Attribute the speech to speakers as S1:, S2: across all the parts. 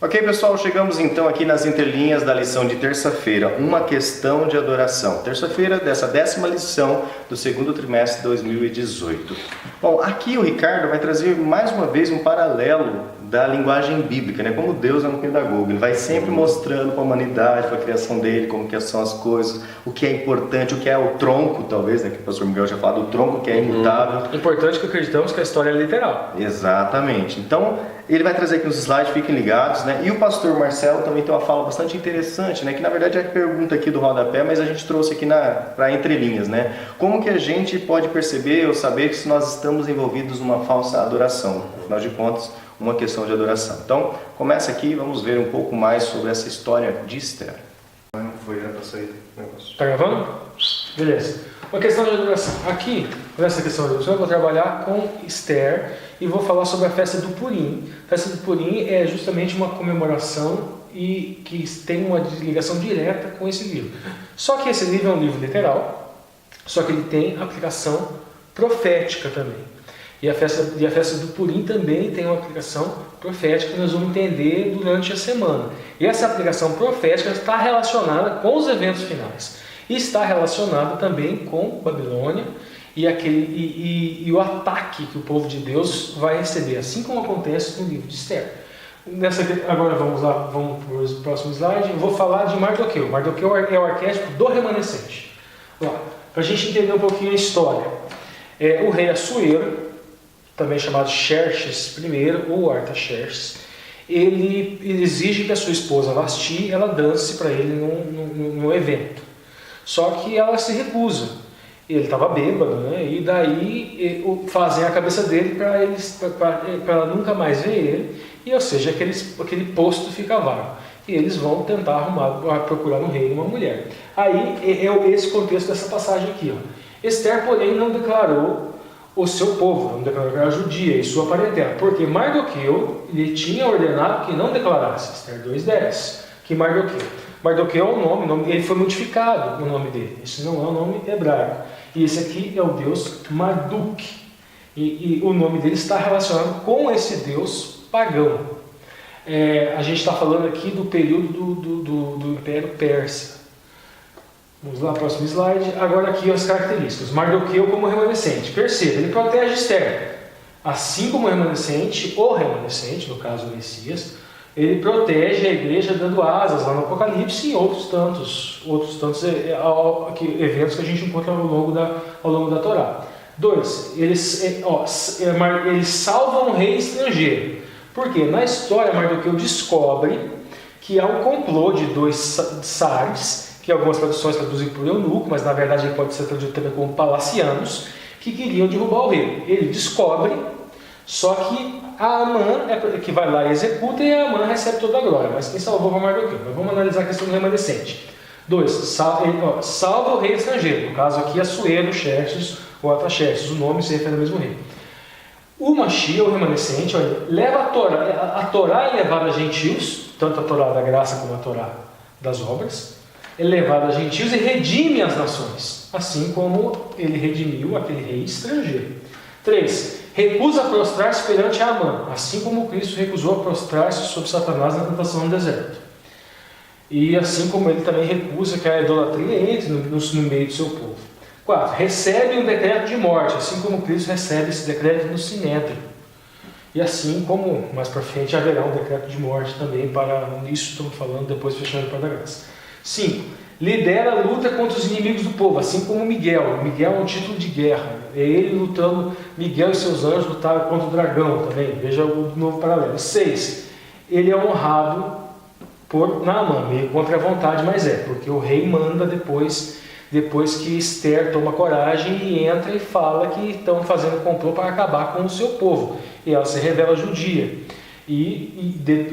S1: Ok, pessoal, chegamos então aqui nas entrelinhas da lição de terça-feira, uma questão de adoração. Terça-feira dessa 10ª lição do segundo trimestre de 2018. Bom, aqui o Ricardo vai trazer mais uma vez um paralelo da linguagem bíblica, né? Como Deus é um pedagogo, ele vai sempre mostrando para a humanidade, para a criação dele, como que são as coisas, o que é importante, o que é o tronco, talvez, né? Que o pastor Miguel já falou, o tronco que é imutável.
S2: Importante que acreditamos que a história é literal.
S1: Exatamente. Então, ele vai trazer aqui uns slides, fiquem ligados, né? E o pastor Marcelo também tem uma fala bastante interessante, né? Que na verdade é a pergunta aqui do rodapé, mas a gente trouxe aqui para entrelinhas, né? Como que a gente pode perceber ou saber se nós estamos envolvidos numa falsa adoração? Afinal de contas, uma questão de adoração. Então, começa aqui e vamos ver um pouco mais sobre essa história de Esther. Não foi, né, para sair o negócio.
S2: Tá gravando? Beleza. Uma questão de adoração. Aqui, nessa questão de adoração, eu vou trabalhar com Esther e vou falar sobre a festa do Purim. A festa do Purim é justamente uma comemoração e que tem uma ligação direta com esse livro. Só que esse livro é um livro literal, só que ele tem aplicação profética também. E a festa do Purim também tem uma aplicação profética que nós vamos entender durante a semana. E essa aplicação profética está relacionada com os eventos finais. E está relacionada também com Babilônia e o ataque que o povo de Deus vai receber, assim como acontece no livro de Esther. Agora vamos para o próximo slide. Eu vou falar de Mardoqueu. Mardoqueu é o arquétipo do remanescente. Para a gente entender um pouquinho a história. O rei Assuero, também chamado Xerxes I, ou Artaxerxes, ele exige que a sua esposa Vasti ela dance para ele num evento. Só que ela se recusa. Ele estava bêbado, né? E daí fazem a cabeça dele para ela nunca mais ver ele, e ou seja, aquele posto fica vago. E eles vão tentar procurar no rei uma mulher. Aí é esse contexto dessa passagem aqui. Esther, porém, não declarou o seu povo, não declarou que era judia e sua parentela, porque Mardoqueu lhe tinha ordenado que não declarasse. Esther 2:10, que Mardoqueu é o nome, ele foi modificado o nome dele. Esse não é o nome hebraico. E esse aqui é o deus Marduk. E o nome dele está relacionado com esse deus pagão. A gente está falando aqui do período do Império Persa. Vamos lá, próximo slide. Agora aqui as características. Mardoqueu como remanescente. Perceba, ele protege Esther. Assim como o remanescente, no caso o Messias, ele protege a igreja dando asas lá no Apocalipse e outros tantos eventos que a gente encontra ao longo da Torá. 2. Eles salvam um rei estrangeiro. Por quê? Na história, Mardoqueu descobre que há um complô de 2 sares, que algumas traduções traduzem por eunuco, mas na verdade ele pode ser traduzido também como palacianos, que queriam derrubar o rei. Ele descobre, só que a Amã que vai lá e executa, e a Amã recebe toda a glória. Mas quem salvou foi Mardoqueu. Mas vamos analisar a questão do remanescente. 2. Salva o rei estrangeiro. No caso aqui, Assuero, Xerxes ou Artaxerxes. O nome se refere ao mesmo rei. O Mashiach, o remanescente, leva a Torá é levada a gentios, tanto a Torá da graça como a Torá das obras, é levado a gentios e redime as nações, assim como ele redimiu aquele rei estrangeiro. 3. Recusa prostrar-se perante Amã, assim como Cristo recusou a prostrar-se sobre Satanás na tentação no deserto. E assim como ele também recusa que a idolatria entre no meio do seu povo. 4. Recebe um decreto de morte, assim como Cristo recebe esse decreto no Sinédrio. E assim como, mais para frente, haverá um decreto de morte também para isso, estamos falando depois fechando para a graça. 5. Lidera a luta contra os inimigos do povo, assim como Miguel. Miguel é um título de guerra. É ele lutando, Miguel e seus anjos lutaram contra o dragão também. Veja o novo paralelo. 6. Ele é honrado por Naamã, meio contra a vontade, mas porque o rei manda depois que Esther toma coragem e entra e fala que estão fazendo complô para acabar com o seu povo. E ela se revela judia. E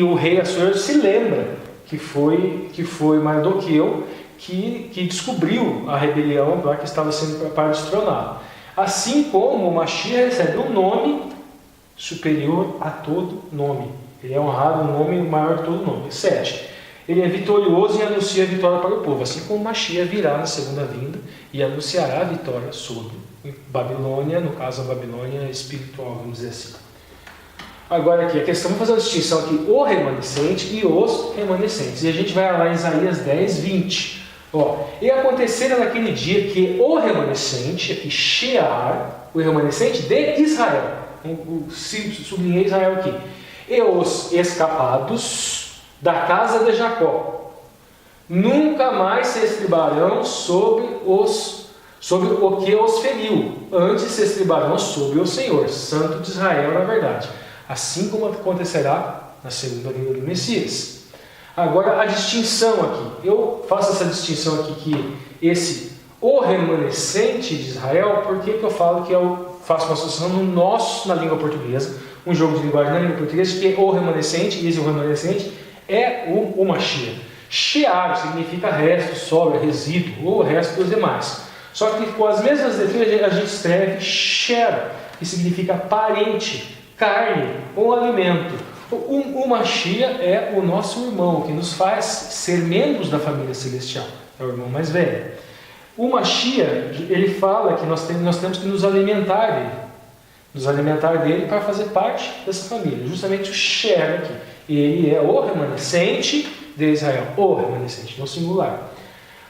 S2: o rei Assuero se lembra que foi Mardoqueu que descobriu a rebelião lá que estava sendo para destronar. Assim como o Mashiach recebe um nome superior a todo nome. Ele é honrado, um nome maior que todo nome. 7. Ele é vitorioso e anuncia a vitória para o povo, assim como o Mashiach virá na segunda vinda e anunciará a vitória sobre Babilônia, no caso a Babilônia espiritual, vamos dizer assim. Agora aqui, a questão, vamos fazer uma distinção aqui, o remanescente e os remanescentes. E a gente vai lá em Isaías 10, 20. Ó, e acontecera naquele dia que o remanescente, aqui Shear, o remanescente de Israel, sublinhei Israel aqui, e os escapados da casa de Jacó, nunca mais se estribarão sobre o que os feriu, antes se estribarão sobre o Senhor, Santo de Israel, na verdade. Assim como acontecerá na segunda vinda do Messias. Agora, a distinção aqui. Eu faço essa distinção aqui, que o remanescente de Israel, por que eu falo que eu faço uma associação na língua portuguesa, um jogo de linguagem na língua portuguesa, que o remanescente, e esse remanescente é o Mashiach. Shear significa resto, sobra, resíduo, ou resto dos demais. Só que com as mesmas letras a gente escreve Sher, que significa parente, carne ou alimento. O Mashiach é o nosso irmão, que nos faz ser membros da família celestial. É o irmão mais velho. O Mashiach, ele fala que nós temos que nos alimentar dele para fazer parte dessa família. Justamente o Sher aqui. Ele é o remanescente de Israel. O remanescente, no singular.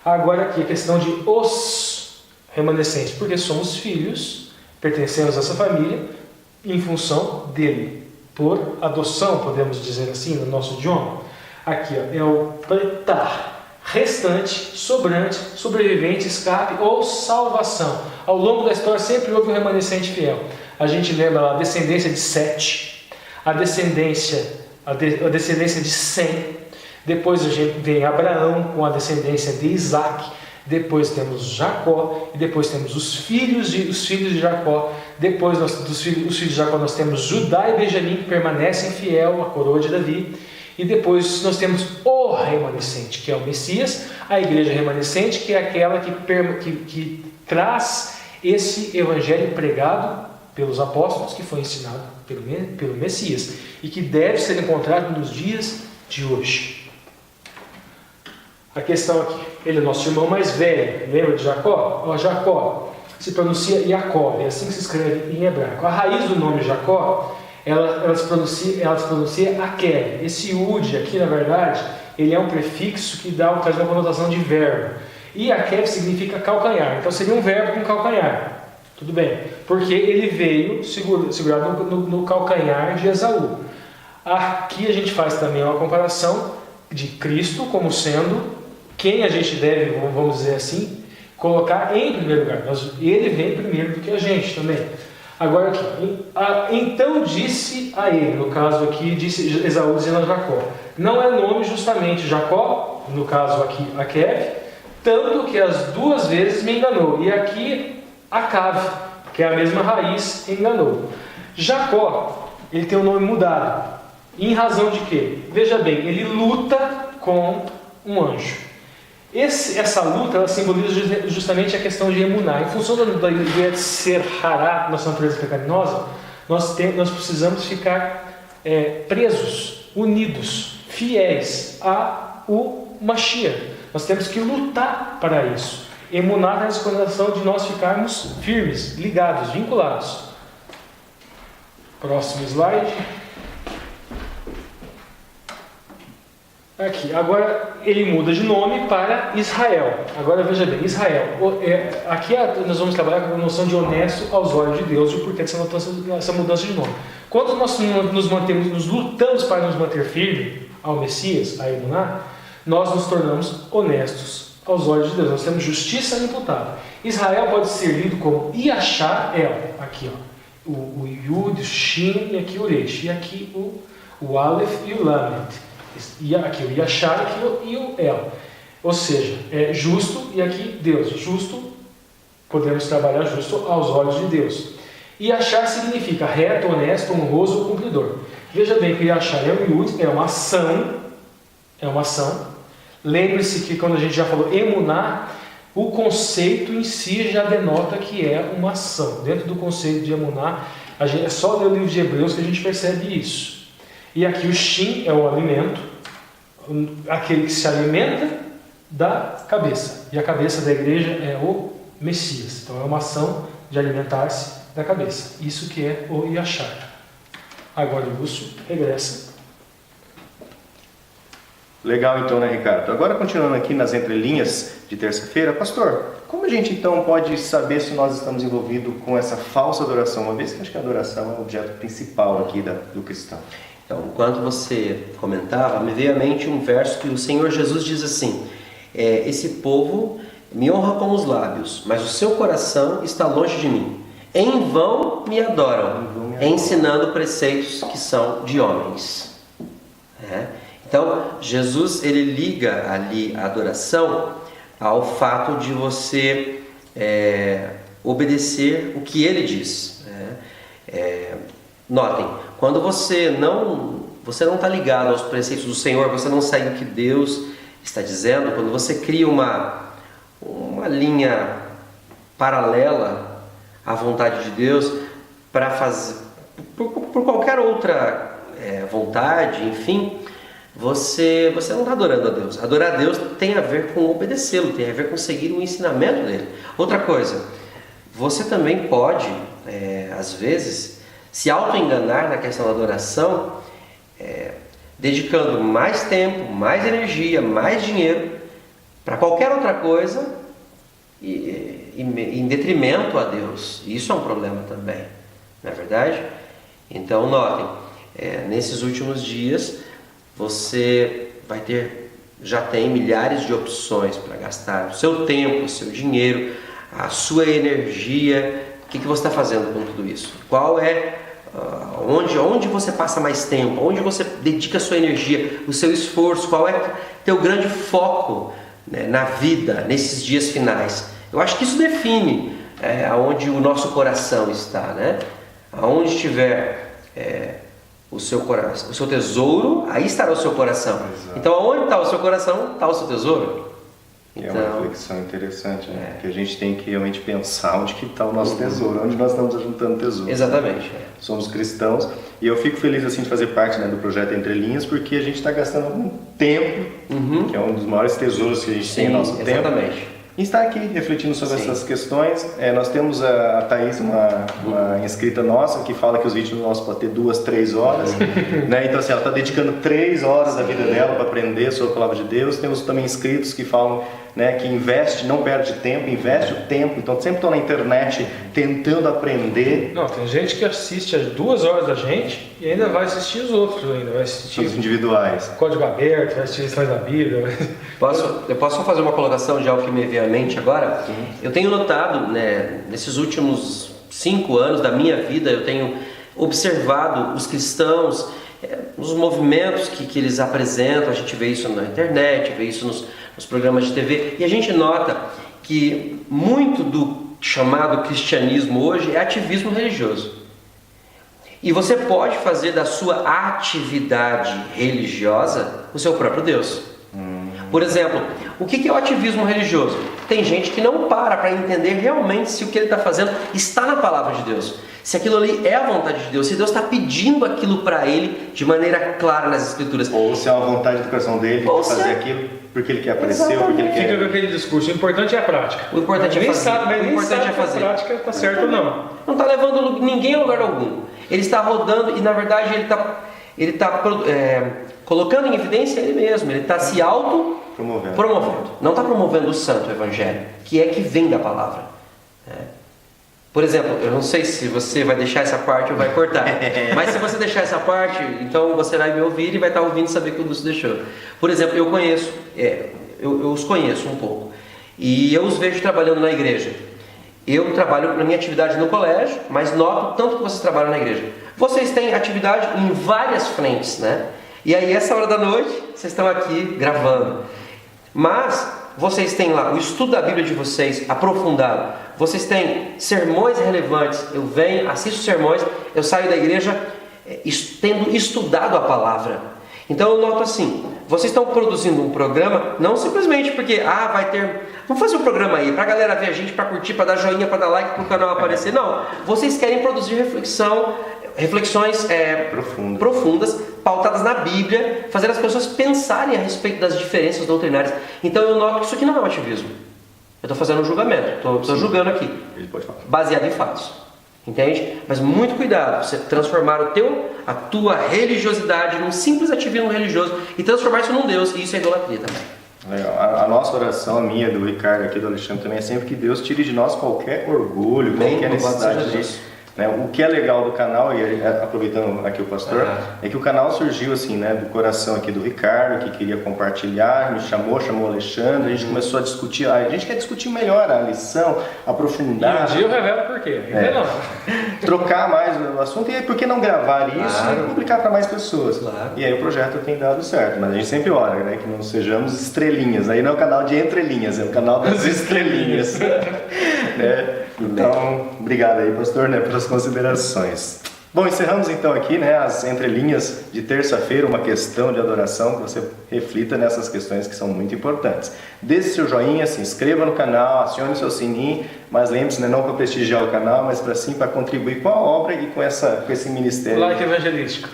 S2: Agora aqui a questão de os remanescentes, porque somos filhos, pertencemos a essa família, em função dele, por adoção, podemos dizer assim, no nosso idioma. Aqui ó, é o pretar, restante, sobrante, sobrevivente, escape ou salvação. Ao longo da história sempre houve um remanescente fiel. A gente lembra lá a descendência de Sete, a descendência de Sem, depois a gente vem Abraão com a descendência de Isaac, depois temos Jacó, e depois temos os filhos de Jacó. Depois os filhos de Jacó nós temos Judá e Benjamim, que permanecem fiel à coroa de Davi. E depois nós temos o remanescente, que é o Messias, a igreja remanescente, que é aquela que traz esse evangelho pregado pelos apóstolos, que foi ensinado pelo Messias, e que deve ser encontrado nos dias de hoje. A questão aqui, ele é nosso irmão mais velho, lembra de Jacó? Ó, Jacó se pronuncia Jacó, é assim que se escreve em hebraico. A raiz do nome Jacó, ela se pronuncia Akev. Esse Ud aqui, na verdade, ele é um prefixo que traz uma conotação de verbo. E Akev significa calcanhar, então seria um verbo com calcanhar. Tudo bem, porque ele veio segurado no calcanhar de Esaú. Aqui a gente faz também uma comparação de Cristo como sendo quem a gente deve, vamos dizer assim, colocar em primeiro lugar. Ele vem primeiro do que a gente também. Agora aqui, então disse a ele, no caso aqui, disse Esaú dizendo a Jacó. Não é nome justamente Jacó, no caso aqui Akev, tanto que as duas vezes me enganou. E aqui Acav, que é a mesma raiz, enganou. Jacó, ele tem o nome mudado. Em razão de quê? Veja bem, ele luta com um anjo. Essa luta ela simboliza justamente a questão de emuná. Em função da ideia de ser hará, nossa natureza pecaminosa, nós precisamos ficar presos, unidos, fiéis ao Mashiach. Nós temos que lutar para isso. Emuná traz a conotação de nós ficarmos firmes, ligados, vinculados. Próximo slide. Aqui, agora ele muda de nome para Israel. Agora veja bem, Israel. Aqui nós vamos trabalhar com a noção de honesto aos olhos de Deus e o porquê dessa mudança de nome. Quando nós nos lutamos para nos manter firme ao Messias, a Emuná, nós nos tornamos honestos aos olhos de Deus. Nós temos justiça imputada. Israel pode ser lido como Yashar El. Aqui, ó, o Yud, o Shin e aqui o Resh. E aqui o Aleph e o Lamed. E aqui o Yashar e o El, ou seja, é justo e aqui Deus, justo, podemos trabalhar justo aos olhos de Deus. E Yashar significa reto, honesto, honroso, cumpridor. Veja bem que o Yashar é um Yud, é uma ação. Lembre-se que quando a gente já falou emuná, o conceito em si já denota que é uma ação. Dentro do conceito de emuná, é só ler o livro de Hebreus que a gente percebe isso. E aqui o Shin é o alimento, aquele que se alimenta da cabeça. E a cabeça da igreja é o Messias. Então é uma ação de alimentar-se da cabeça. Isso que é o Yashar. Agora o Lúcio regressa.
S1: Legal então, né, Ricardo? Agora, continuando aqui nas entrelinhas de terça-feira, pastor, como a gente então pode saber se nós estamos envolvidos com essa falsa adoração, uma vez que acho que a adoração é o objeto principal aqui do cristão?
S3: Então, enquanto você comentava, me veio à mente um verso que o Senhor Jesus diz assim: esse povo me honra com os lábios, mas o seu coração está longe de mim. Em vão me adoram, ensinando preceitos que são de homens. Então, Jesus ele liga ali a adoração ao fato de você obedecer o que ele diz. Notem, quando você não está ligado aos preceitos do Senhor, você não segue o que Deus está dizendo, quando você cria uma linha paralela à vontade de Deus para fazer por qualquer outra vontade, enfim, você não está adorando a Deus. Adorar a Deus tem a ver com obedecê-lo, tem a ver com seguir o ensinamento dele. Outra coisa, você também pode, às vezes, se auto-enganar na questão da adoração, dedicando mais tempo, mais energia, mais dinheiro para qualquer outra coisa em detrimento a Deus. Isso é um problema também, não é verdade? Então, notem, nesses últimos dias você já tem milhares de opções para gastar o seu tempo, o seu dinheiro, a sua energia. O que você está fazendo com tudo isso? Qual onde você passa mais tempo? Onde você dedica a sua energia, o seu esforço? Qual é teu grande foco, né, na vida, nesses dias finais? Eu acho que isso define aonde o nosso coração está, né? Aonde estiver o seu coração, o seu tesouro, aí estará o seu coração.
S1: Exato.
S3: Então, aonde está o seu coração, está o seu tesouro.
S1: É uma reflexão interessante, né? Que a gente tem que realmente pensar onde que está o nosso tesouro, onde nós estamos ajuntando tesouro.
S3: Exatamente.
S1: Somos cristãos e eu fico feliz assim de fazer parte, né, do projeto Entre Linhas, porque a gente está gastando algum tempo, que é um dos maiores tesouros que a gente tem no nosso tempo.
S3: Exatamente.
S1: E estar aqui refletindo sobre essas questões. Nós temos a Thaís, uma inscrita nossa, que fala que os vídeos nossos podem ter 2, 3 horas. Né? Então, assim, ela está dedicando 3 horas da vida dela para aprender sobre a palavra de Deus. Temos também inscritos que falam, né, que investe, não perde tempo, investe o tempo. Então, sempre estão na internet tentando aprender.
S2: Não, tem gente que assiste as 2 horas da gente e ainda vai assistir os outros, ainda vai assistir
S1: Os individuais.
S2: Código Aberto, vai assistir lições da Bíblia.
S3: Eu posso só fazer uma colocação de algo que me veio à mente agora? Sim. Eu tenho notado, né, nesses últimos 5 anos da minha vida, eu tenho observado os cristãos, os movimentos que eles apresentam. A gente vê isso na internet, vê isso nos programas de TV, e a gente nota que muito do chamado cristianismo hoje é ativismo religioso. E você pode fazer da sua atividade religiosa o seu próprio Deus. Por exemplo, o que é o ativismo religioso? Tem gente que não para entender realmente se o que ele está fazendo está na palavra de Deus. Se aquilo ali é a vontade de Deus, se Deus está pedindo aquilo para ele de maneira clara nas Escrituras.
S1: Ou se é uma vontade do coração dele de fazer aquilo porque ele quer aparecer, ou porque ele quer...
S2: Fica com aquele discurso, o importante é a prática.
S3: O importante é fazer.
S2: Mas nem sabe se a prática está certa ou não.
S3: Não está levando ninguém a lugar algum. Ele está rodando e, na verdade, ele está colocando em evidência ele mesmo. Ele está se promovendo. Não está promovendo o santo evangelho, que é que vem da palavra. Por exemplo, eu não sei se você vai deixar essa parte ou vai cortar, mas se você deixar essa parte, então você vai me ouvir e vai estar ouvindo saber que o Lúcio deixou. Por exemplo, eu os conheço um pouco e eu os vejo trabalhando na igreja. Eu trabalho na minha atividade no colégio, mas noto tanto que vocês trabalham na igreja. Vocês têm atividade em várias frentes, né? E aí, essa hora da noite, vocês estão aqui gravando. Mas vocês têm lá o estudo da Bíblia de vocês aprofundado. Vocês têm sermões relevantes. Eu venho, assisto sermões, eu saio da igreja tendo estudado a palavra. Então eu noto assim, vocês estão produzindo um programa, não simplesmente porque, vai ter... Vamos fazer um programa aí, para a galera ver a gente, para curtir, para dar joinha, para dar like, para o canal aparecer. Não, vocês querem produzir reflexões profundas, pautadas na Bíblia, fazer as pessoas pensarem a respeito das diferenças doutrinárias. Então eu noto que isso aqui não é um ativismo. Eu estou fazendo um julgamento, estou julgando aqui,
S1: Ele pode falar.
S3: baseado em fatos. Entende? Mas muito cuidado, você transformar a tua religiosidade num simples ativismo religioso e transformar isso num Deus, e isso é idolatria também.
S1: Legal. A nossa oração, a minha, do Ricardo aqui, do Alexandre também, é sempre que Deus tire de nós qualquer orgulho, qualquer necessidade disso. Né? O que é legal do canal, e aproveitando aqui o pastor, é que o canal surgiu assim, né, do coração aqui do Ricardo, que queria compartilhar, me chamou o Alexandre, a gente começou a discutir, a gente quer discutir melhor a lição, aprofundar.
S2: E um dia eu revelo por quê.
S1: Trocar mais o assunto, e aí por que não gravar isso e publicar para mais pessoas?
S3: Claro.
S1: E aí o projeto tem dado certo, mas a gente sempre ora, né, que não sejamos estrelinhas, aí não é o canal de entrelinhas, é o canal das estrelinhas. Né? Então, obrigado aí, pastor, né, pelas considerações. Bom, encerramos então aqui, né, as entrelinhas de terça-feira, uma questão de adoração, que você reflita nessas questões que são muito importantes. Deixe seu joinha, se inscreva no canal, acione seu sininho, mas lembre-se, né, não para prestigiar o canal, mas para contribuir com a obra e com esse ministério.
S2: Like evangelístico.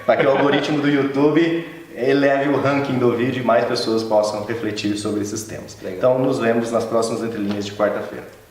S1: Para que o algoritmo do YouTube eleve o ranking do vídeo e mais pessoas possam refletir sobre esses temas.
S3: Legal.
S1: Então, nos vemos nas próximas entrelinhas de quarta-feira.